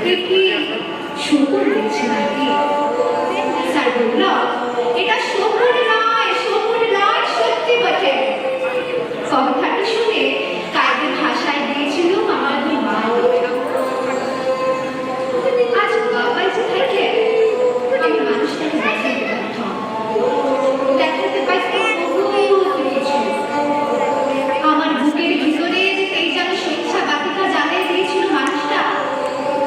কি শুকুর দিচ্ছে নাকি? স্যার বলল, এটা শুকুর নয়, সত্যি বটে। কথাটা শুনে কাকে ভাষায় দিয়েছিল আমার মা। আজ বাবাই যে থাকে, আমি মানুষটাকে দেখাতে পারতাম, দেখাতে পারতাম কিছু। আমার বুকের ভিতরে যে তেজাব স্বেচ্ছা বাতিটা জ্বালিয়ে দিয়েছিল মানুষটা,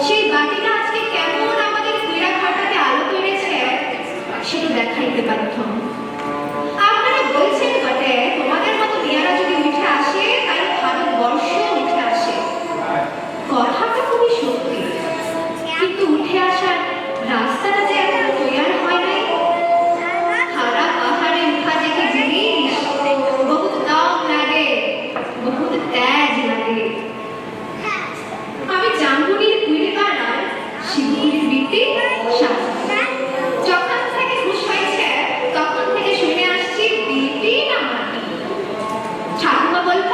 সেই বাতিটা আজকে কেমন আমাদের কুইরা ঘাটাতে আলো করেছে সেটা দেখাইতে পারতাম। আপনারা বলছেন বটে, তোমাদের মতো মেয়েরা যদি উঠে আসে তাই ভারতবর্ষ উঠে আসে। কথাটা খুবই সত্যি, কিন্তু উঠে আসার রাস্তাটা যে এখনো তৈরি হয় নাই। হারা পাহাড়ে উঠা দেখে জিনিস বহুত দাম লাগে, বহুত তেজ লাগে। আমি জামগুড়ির কুড়িপাড়ার শিবগুড়ির বৃত্তি যখন থেকে খুশ হয়েছে তখন থেকে শুনে আসছি বৃত্তি না মাটি। ঠাকুমা বলত,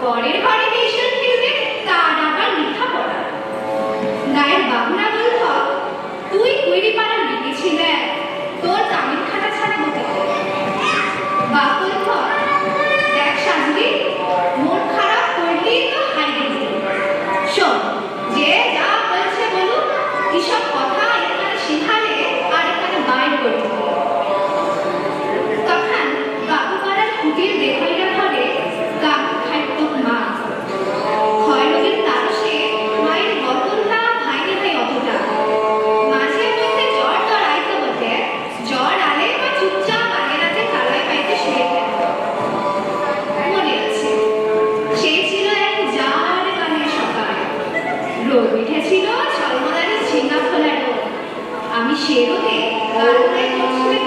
পরের ঘরে টিউশন ফিরবে, তার আবার লেখাপড়া। গায়ের বাবুরা বলত, তুই কুড়িপাড়ার বৃত্তি ছিলে, তোর তামিল খাটা ছাড়া হতে হবে। বাপ বলত, দেখ শাশুড়ি, মন খারাপ করলি তো হারিয়ে দিল। শোন, যে যা বলছে বলুক, এসব কথা এখানে শেখালে আর এখানে বাইর করতে হবে। তখন বাবু পাড়ার কুটির দেখাইরা ঘরে কাকু খাইত মা। খয়রগের তারসে মায়ের বদলটা ভাইনে ভাই অতটা। মাঝে মধ্যে জ্বর আইতে বটে, জ্বর আলে বা চুপচাপ আগের রাতে তালায় পাইতে শুয়ে থাকত। মনে আছে, সে ছিল এক জার গানের সকাল। রোদ উঠেছিল ঝলমলানি ঝিঙ্গা খোলা রোদ। আমি সে রোদে গাড়ি করছিলাম।